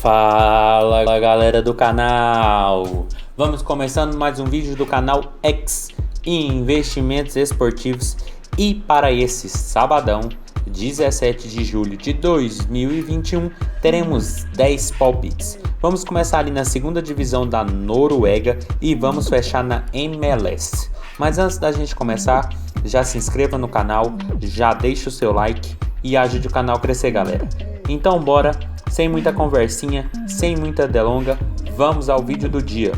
Fala galera do canal, vamos começando mais um vídeo do canal X Investimentos Esportivos e para esse sabadão, 17 de julho de 2021, teremos 10 palpites. Vamos começar ali na segunda divisão da Noruega e vamos fechar na MLS. Mas antes da gente começar, já se inscreva no canal, já deixa o seu like e ajude o canal a crescer, galera. Então bora, sem muita conversinha, sem muita delonga, vamos ao vídeo do dia.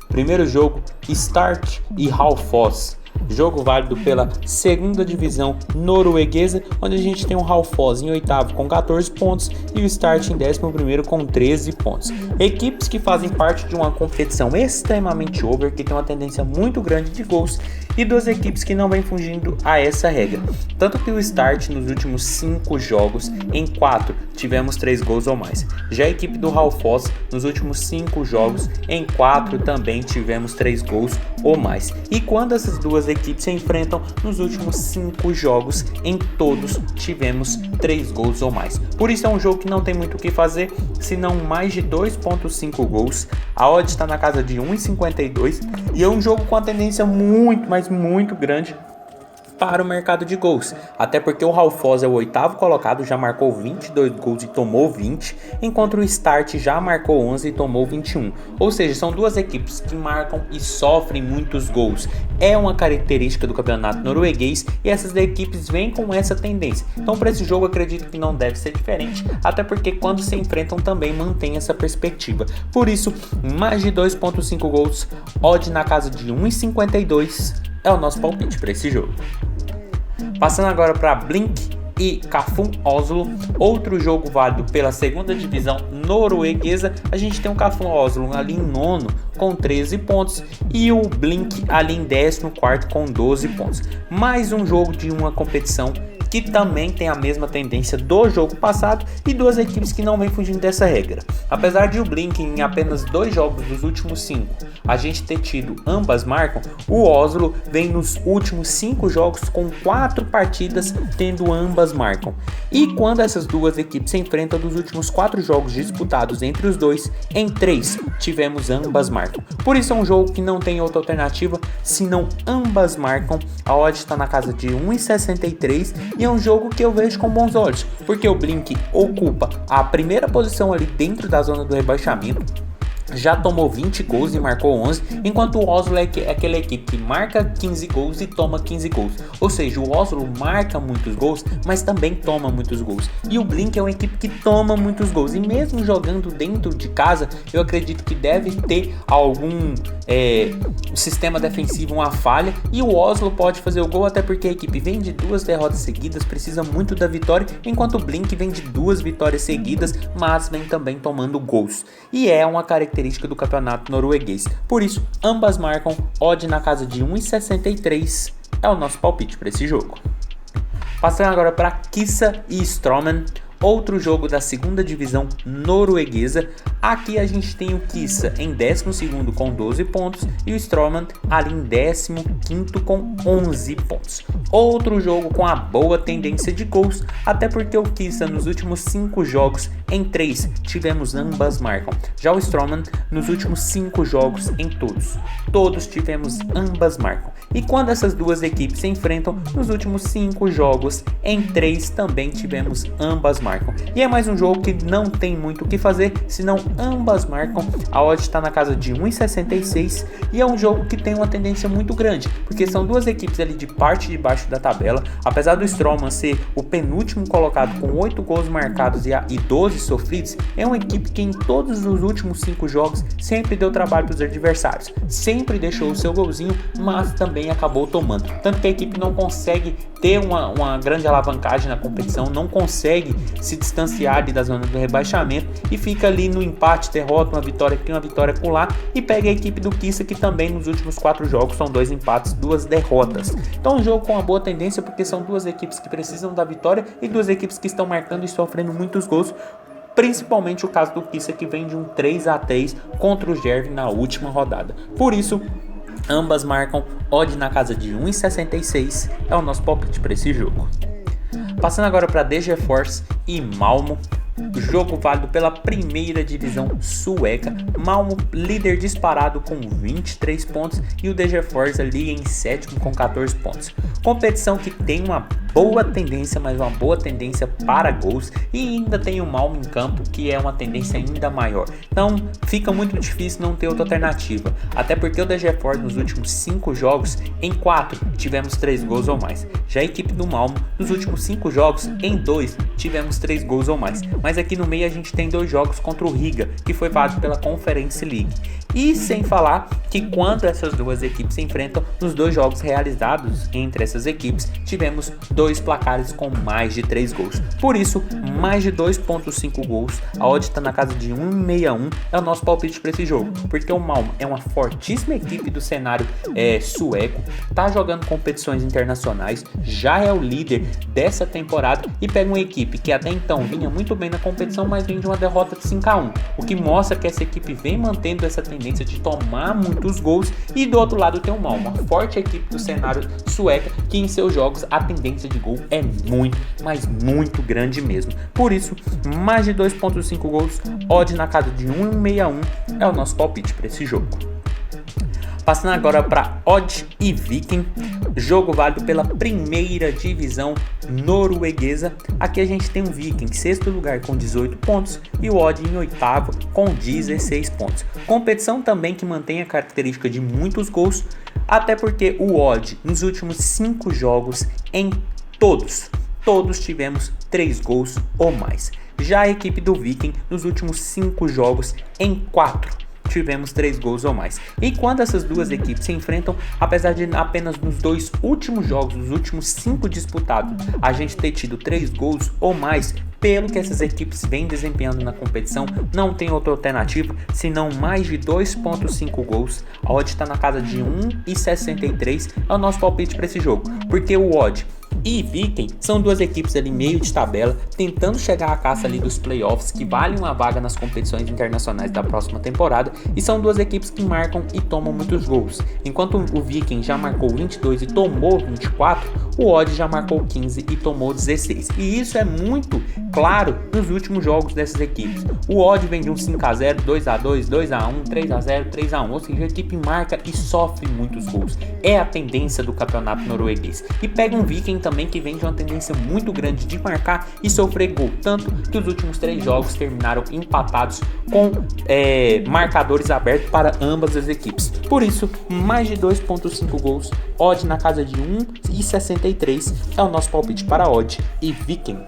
Primeiro jogo, Start e Haufoss. Jogo válido pela segunda divisão norueguesa, onde a gente tem o Haufoss em oitavo com 14 pontos e o Start em 11º com 13 pontos. Equipes que fazem parte de uma competição extremamente over, que tem uma tendência muito grande de gols, e duas equipes que não vêm fugindo a essa regra. Tanto que o Start nos últimos 5 jogos, em 4 tivemos 3 gols ou mais. Já a equipe do Haufoss nos últimos 5 jogos, em 4 também tivemos 3 gols ou mais. E quando essas duas equipes se enfrentam nos últimos 5 jogos, em todos tivemos 3 gols ou mais. Por isso é um jogo que não tem muito o que fazer, senão mais de 2.5 gols. A odd está na casa de 1,52 e é um jogo com a tendência muito, mas muito grande para o mercado de gols, até porque o Haufoss é o 8º colocado, já marcou 22 gols e tomou 20, enquanto o Start já marcou 11 e tomou 21, ou seja, são duas equipes que marcam e sofrem muitos gols. É uma característica do campeonato norueguês e essas equipes vêm com essa tendência, então para esse jogo acredito que não deve ser diferente, até porque quando se enfrentam também mantém essa perspectiva. Por isso, mais de 2.5 gols, odd na casa de 1,52 é o nosso palpite para esse jogo. Passando agora para Blink e Kafum Oslo, outro jogo válido pela segunda divisão norueguesa. A gente tem o Kafum Oslo ali em nono com 13 pontos e o Blink ali em 14º com 12 pontos. Mais um jogo de uma competição que também tem a mesma tendência do jogo passado e duas equipes que não vêm fugindo dessa regra. Apesar de o Blink em apenas 2 jogos dos últimos 5 a gente ter tido ambas marcam, o Oslo vem nos últimos 5 jogos com 4 partidas tendo ambas marcam. E quando essas duas equipes se enfrentam dos últimos 4 jogos disputados entre os dois, em 3 tivemos ambas marcam. Por isso é um jogo que não tem outra alternativa senão ambas marcam. A odd está na casa de 1,63 e é um jogo que eu vejo com bons olhos, porque o Blink ocupa a primeira posição ali dentro da zona do rebaixamento, já tomou 20 gols e marcou 11, enquanto o Oslo é aquela equipe que marca 15 gols e toma 15 gols. Ou seja, o Oslo marca muitos gols, mas também toma muitos gols. E o Blink é uma equipe que toma muitos gols. E mesmo jogando dentro de casa, eu acredito que deve ter algum sistema defensivo, uma falha. E o Oslo pode fazer o gol, até porque a equipe vem de 2 derrotas seguidas, precisa muito da vitória, enquanto o Blink vem de 2 vitórias seguidas, mas vem também tomando gols. E é uma característica do campeonato norueguês. Por isso, ambas marcam, odd na casa de 1,63 é o nosso palpite para esse jogo. Passando agora para Kisa e Strømmen, outro jogo da segunda divisão norueguesa. Aqui a gente tem o Kisa em 12º com 12 pontos e o Strømmen ali em 15º com 11 pontos. Outro jogo com a boa tendência de gols, até porque o Kisa nos últimos 5 jogos, em 3 tivemos ambas marcam. Já o Strømmen nos últimos 5 jogos, em todos tivemos ambas marcam. E quando essas duas equipes se enfrentam nos últimos 5 jogos, em 3 também tivemos ambas marcam. E é mais um jogo que não tem muito o que fazer, senão ambas marcam. A odd está na casa de 1,66 e é um jogo que tem uma tendência muito grande, porque são duas equipes ali de parte de baixo da tabela. Apesar do Strømmen ser o penúltimo colocado com 8 gols marcados e 12 sofridos, é uma equipe que em todos os últimos 5 jogos sempre deu trabalho para os adversários, sempre deixou o seu golzinho, mas também acabou tomando. Tanto que a equipe não consegue ter uma grande alavancagem na competição, não consegue se distanciar ali da zona do rebaixamento e fica ali no empate, derrota, uma vitória aqui, uma vitória lá, e pega a equipe do Kisa, que também nos últimos 4 jogos são 2 empates, 2 derrotas. Então um jogo com uma boa tendência, porque são duas equipes que precisam da vitória e duas equipes que estão marcando e sofrendo muitos gols, principalmente o caso do Kisa, que vem de um 3-3 contra o Jerv na última rodada. Por isso, ambas marcam, odd na casa de 1,66 é o nosso palpite para esse jogo. Passando agora para DG Force e Malmo, Jogo válido pela primeira divisão sueca. Malmo líder disparado com 23 pontos e o Degerfors ali em sétimo com 14 pontos. Competição que tem uma boa tendência, mas uma boa tendência para gols, e ainda tem o Malmo em campo, que é uma tendência ainda maior. Então fica muito difícil não ter outra alternativa, até porque o Degerfors nos últimos 5 jogos, em 4 tivemos 3 gols ou mais. Já a equipe do Malmo, nos últimos 5 jogos, em 2 tivemos 3 gols ou mais. Mas aqui no meio a gente tem 2 jogos contra o Riga, que foi válido pela Conference League. E sem falar que quando essas duas equipes se enfrentam, nos 2 jogos realizados entre essas equipes, tivemos 2 placares com mais de 3 gols. Por isso, mais de 2.5 gols, a odd está na casa de 1,61, é o nosso palpite para esse jogo. Porque o Malmo é uma fortíssima equipe do cenário sueco, está jogando competições internacionais, já é o líder dessa temporada e pega uma equipe que até então vinha muito bem na competição, mas vem de uma derrota de 5-1, o que mostra que essa equipe vem mantendo essa tendência de tomar muitos gols. E do outro lado tem o Malmo, uma forte equipe do cenário sueca, que em seus jogos a tendência de gol é muito, mas muito grande mesmo. Por isso, mais de 2.5 gols, odd na casa de 1,61 é o nosso palpite para esse jogo. Passando agora para Odd e Viking, jogo válido pela primeira divisão norueguesa. Aqui a gente tem o Viking em sexto lugar com 18 pontos e o Odd em oitavo com 16 pontos. Competição também que mantém a característica de muitos gols, até porque o Odd nos últimos 5 jogos, em todos tivemos 3 gols ou mais. Já a equipe do Viking nos últimos 5 jogos, em 4 tivemos 3 gols ou mais. E quando essas duas equipes se enfrentam, apesar de apenas nos 2 últimos jogos, nos últimos 5 disputados, a gente ter tido 3 gols ou mais, pelo que essas equipes vêm desempenhando na competição, não tem outra alternativa senão mais de 2.5 gols. A odd está na casa de 1,63, é o nosso palpite para esse jogo, porque o Odd e Viking são duas equipes ali meio de tabela, tentando chegar à caça ali dos playoffs, que valem uma vaga nas competições internacionais da próxima temporada, e são duas equipes que marcam e tomam muitos gols. Enquanto o Viking já marcou 22 e tomou 24, o Odd já marcou 15 e tomou 16. E isso é muito claro nos últimos jogos dessas equipes. O Odd vem de um 5-0, 2-2, 2-1, 3-0, 3-1, ou seja, a equipe marca e sofre muitos gols. É a tendência do campeonato norueguês. E pega um Viking também que vem de uma tendência muito grande de marcar e sofrer gol, tanto que os últimos 3 jogos terminaram empatados com marcadores abertos para ambas as equipes. Por isso, mais de 2.5 gols, odd na casa de 1,63 é o nosso palpite para Odd e Viking.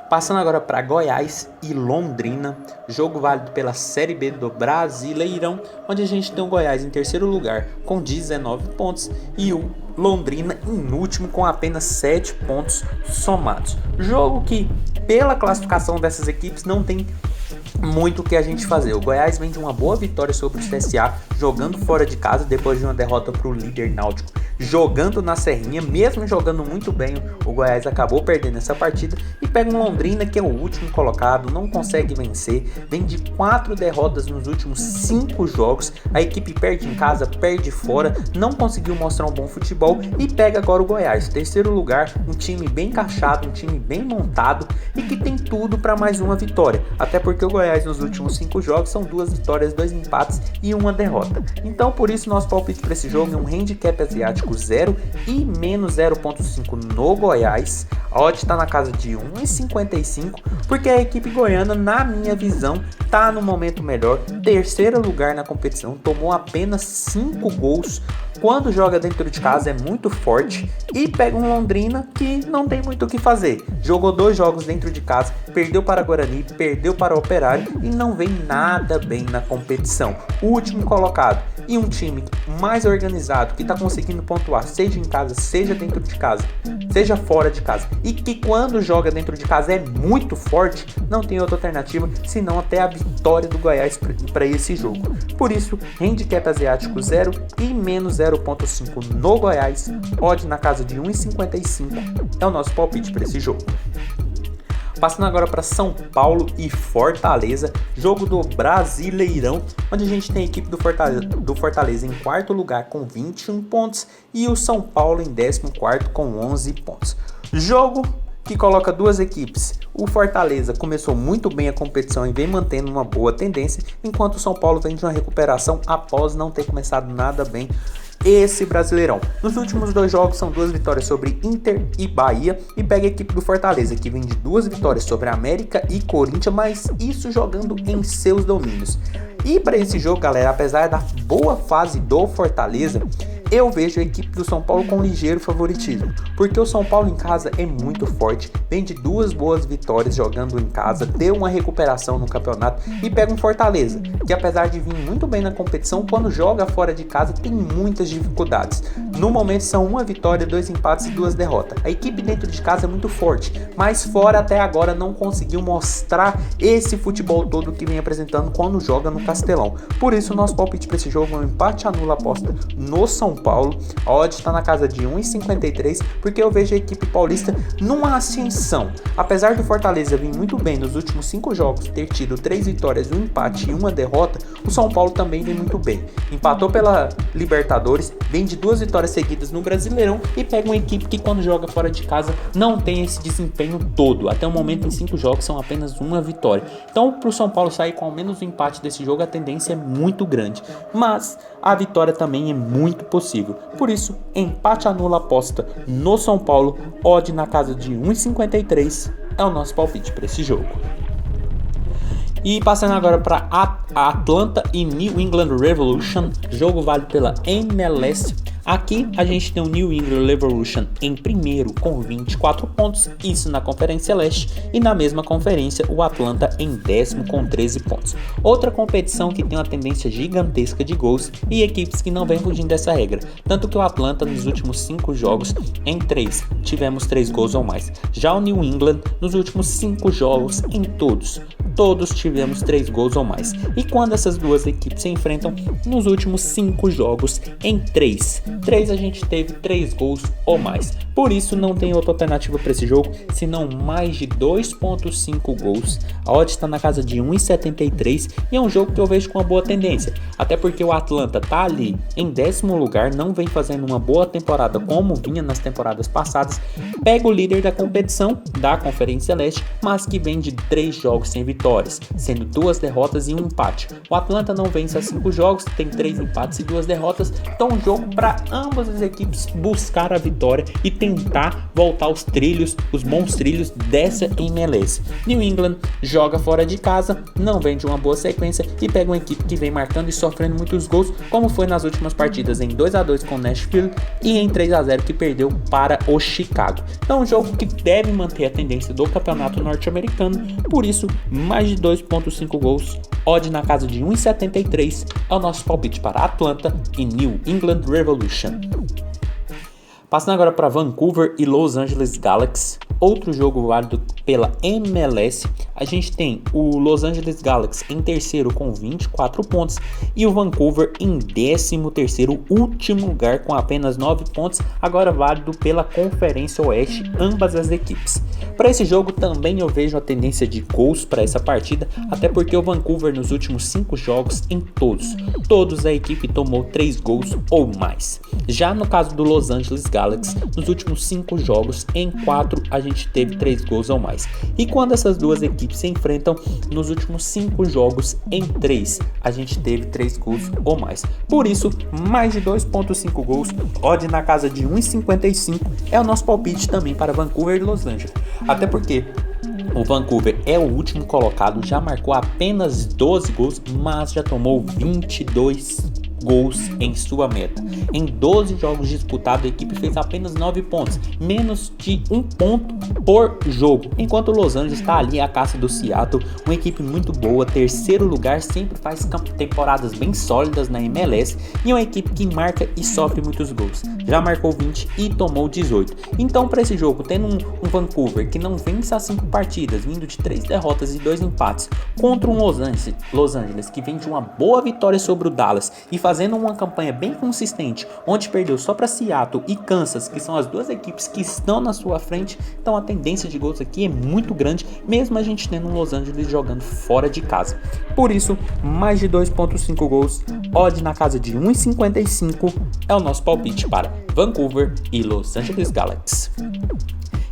Passando agora para Goiás e Londrina, jogo válido pela Série B do Brasileirão, onde a gente tem o Goiás em terceiro lugar com 19 pontos e o Londrina em último com apenas 7 pontos somados. Jogo que, pela classificação dessas equipes, não tem muito o que a gente fazer. O Goiás vem de uma boa vitória sobre o CSA, jogando fora de casa depois de uma derrota para o líder Náutico, jogando na Serrinha. Mesmo jogando muito bem, o Goiás acabou perdendo essa partida e pega um Londrina que é o último colocado, não consegue vencer, vem de 4 derrotas nos últimos 5 jogos. A equipe perde em casa, perde fora, não conseguiu mostrar um bom futebol e pega agora o Goiás, terceiro lugar, um time bem encaixado, um time bem montado e que tem tudo para mais uma vitória, até porque o Goiás nos últimos 5 jogos são 2 vitórias, 2 empates e 1 derrota. Então por isso nosso palpite para esse jogo é um handicap asiático 0 e menos 0.5 no Goiás. A odd está na casa de 1,55, porque a equipe goiana, na minha visão, está no momento melhor, terceiro lugar na competição, tomou apenas 5 gols, quando joga dentro de casa é muito forte e pega um Londrina que não tem muito o que fazer. Jogou 2 jogos dentro de casa, perdeu para Guarani, perdeu para o Operário e não vem nada bem na competição. O último colocado e um time mais organizado que está conseguindo pontuar, seja em casa, seja dentro de casa, seja fora de casa, e que quando joga dentro de casa é muito forte, não tem outra alternativa senão até a vitória do Goiás para esse jogo. Por isso, handicap asiático 0 e menos 0.5 no Goiás, odd na casa de 1,55 é o nosso palpite para esse jogo. Passando agora para São Paulo e Fortaleza, jogo do Brasileirão, onde a gente tem a equipe do Fortaleza em quarto lugar com 21 pontos e o São Paulo em 14º com 11 pontos. Jogo que coloca duas equipes. O Fortaleza começou muito bem a competição e vem mantendo uma boa tendência, enquanto o São Paulo vem de uma recuperação após não ter começado nada bem esse Brasileirão. Nos últimos 2 jogos são 2 vitórias sobre Inter e Bahia, e pega a equipe do Fortaleza, que vem de 2 vitórias sobre América e Corinthians, mas isso jogando em seus domínios. E para esse jogo, galera, apesar da boa fase do Fortaleza, eu vejo a equipe do São Paulo com ligeiro favoritismo, porque o São Paulo em casa é muito forte, vem de 2 boas vitórias jogando em casa, deu uma recuperação no campeonato e pega um Fortaleza, que apesar de vir muito bem na competição, quando joga fora de casa tem muitas dificuldades. No momento são 1 vitória, 2 empates e 2 derrotas. A equipe dentro de casa é muito forte, mas fora até agora não conseguiu mostrar esse futebol todo que vem apresentando quando joga no Castelão. Por isso nosso palpite para esse jogo é um empate anula aposta no São Paulo. A odd está na casa de 1,53, porque eu vejo a equipe paulista numa ascensão. Apesar do Fortaleza vir muito bem nos últimos 5 jogos, ter tido 3 vitórias, 1 empate e 1 derrota, o São Paulo também vem muito bem. Empatou pela Libertadores, vem de 2 vitórias seguidas no Brasileirão e pega uma equipe que quando joga fora de casa não tem esse desempenho todo. Até o momento em 5 jogos são apenas 1 vitória. Então para o São Paulo sair com ao menos o empate desse jogo, a tendência é muito grande. Mas a vitória também é muito possível. Por isso, empate anula aposta no São Paulo, odd na casa de 1,53 é o nosso palpite para esse jogo. E passando agora para Atlanta e New England Revolution, jogo válido pela MLS. Aqui a gente tem o New England Revolution em primeiro com 24 pontos, isso na Conferência Leste, e na mesma conferência o Atlanta em décimo com 13 pontos. Outra competição que tem uma tendência gigantesca de gols e equipes que não vêm fugindo dessa regra, tanto que o Atlanta nos últimos 5 jogos, em 3, tivemos 3 gols ou mais. Já o New England nos últimos 5 jogos, em todos tivemos 3 gols ou mais. E quando essas duas equipes se enfrentam, nos últimos 5 jogos, em 3 a gente teve 3 gols ou mais. Por isso não tem outra alternativa para esse jogo, senão mais de 2.5 gols. A odd está na casa de 1,73 e é um jogo que eu vejo com uma boa tendência. Até porque o Atlanta tá ali em 10º lugar, não vem fazendo uma boa temporada como vinha nas temporadas passadas. Pega o líder da competição, da Conferência Leste, mas que vem de 3 jogos sem vitórias, sendo 2 derrotas e 1 empate. O Atlanta não vence há 5 jogos, tem 3 empates e 2 derrotas, então um jogo para ambas as equipes buscar a vitória e tentar voltar aos trilhos, os bons trilhos dessa MLS. New England joga fora de casa, não vem de uma boa sequência e pega uma equipe que vem marcando e sofrendo muitos gols, como foi nas últimas partidas em 2-2 com o Nashville e em 3-0 que perdeu para o Chicago. Então um jogo que deve manter a tendência do campeonato norte-americano, por isso mais de 2.5 gols, odd na casa de 1,73 é o nosso palpite para Atlanta e New England Revolution. Passando agora para Vancouver e Los Angeles Galaxy, outro jogo válido pela MLS. A gente tem o Los Angeles Galaxy em terceiro com 24 pontos e o Vancouver em 13º, último lugar com apenas 9 pontos, agora válido pela Conferência Oeste, ambas as equipes. Para esse jogo também eu vejo a tendência de gols para essa partida, até porque o Vancouver nos últimos 5 jogos, em todos a equipe tomou 3 gols ou mais. Já no caso do Los Angeles Galaxy, nos últimos 5 jogos, em 4 a gente teve 3 gols ou mais. E quando essas duas equipes se enfrentam, nos últimos 5 jogos, em 3 a gente teve 3 gols ou mais. Por isso, mais de 2.5 gols, odd na casa de 1,55 é o nosso palpite também para Vancouver e Los Angeles. Até porque o Vancouver é o último colocado, já marcou apenas 12 gols, mas já tomou 22 gols em sua meta. Em 12 jogos disputados, a equipe fez apenas 9 pontos, menos de 1 ponto por jogo, enquanto o Los Angeles está ali à caça do Seattle, uma equipe muito boa, terceiro lugar, sempre faz temporadas bem sólidas na MLS e uma equipe que marca e sofre muitos gols. Já marcou 20 e tomou 18. Então, para esse jogo, tendo um Vancouver que não vence as 5 partidas, vindo de 3 derrotas e 2 empates, contra um Los Angeles que vem de uma boa vitória sobre o Dallas e fazendo uma campanha bem consistente, onde perdeu só para Seattle e Kansas, que são as duas equipes que estão na sua frente, então a tendência de gols aqui é muito grande, mesmo a gente tendo um Los Angeles jogando fora de casa. Por isso, mais de 2.5 gols, odd na casa de 1,55 é o nosso palpite para Vancouver e Los Angeles Galaxy.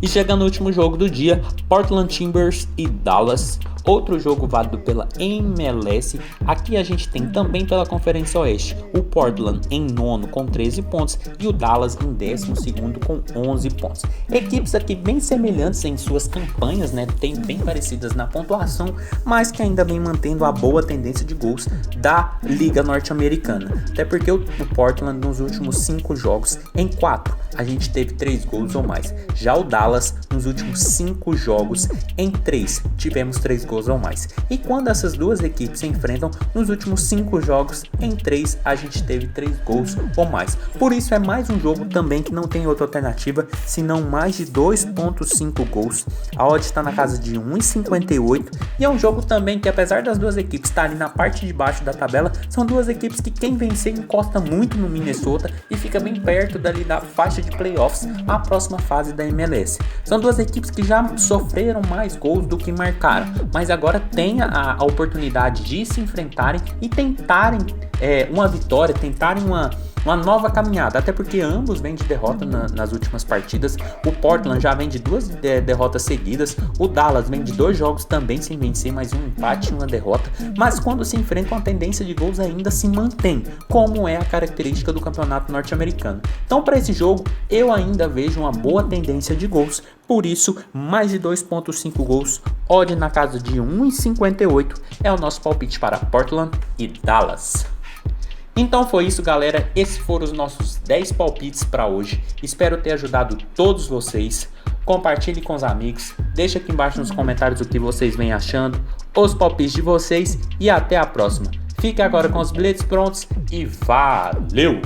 E chegando no último jogo do dia, Portland Timbers e Dallas. Outro jogo válido pela MLS. Aqui a gente tem também pela Conferência Oeste o Portland em nono com 13 pontos e o Dallas em 12º com 11 pontos. Equipes aqui bem semelhantes em suas campanhas, né? Tem bem parecidas na pontuação, mas que ainda vem mantendo a boa tendência de gols da Liga Norte-Americana. Até porque o Portland nos últimos 5 jogos, em 4 a gente teve 3 gols ou mais. Já o Dallas nos últimos 5 jogos, em 3 tivemos 3 gols ou mais. E quando essas duas equipes se enfrentam, nos últimos 5 jogos, em 3 a gente teve 3 gols ou mais. Por isso é mais um jogo também que não tem outra alternativa senão mais de 2.5 gols. A odd está na casa de 1,58 e é um jogo também que, apesar das duas equipes estarem na parte de baixo da tabela, são duas equipes que quem vencer encosta muito no Minnesota e fica bem perto dali da faixa de playoffs, a próxima fase da MLS. São duas equipes que já sofreram mais gols do que marcaram, mas agora tem a oportunidade de se enfrentarem e tentarem uma vitória, tentarem uma nova caminhada, até porque ambos vêm de derrota nas últimas partidas. O Portland já vem de 2 derrotas seguidas, o Dallas vem de 2 jogos também sem vencer, mais um empate e uma derrota, mas quando se enfrentam a tendência de gols ainda se mantém, como é a característica do campeonato norte-americano. Então para esse jogo eu ainda vejo uma boa tendência de gols, por isso mais de 2.5 gols, odd na casa de 1,58 é o nosso palpite para Portland e Dallas. Então foi isso, galera, esses foram os nossos 10 palpites para hoje, espero ter ajudado todos vocês. Compartilhe com os amigos, deixa aqui embaixo nos comentários o que vocês vêm achando, os palpites de vocês e até a próxima. Fique agora com os bilhetes prontos e valeu!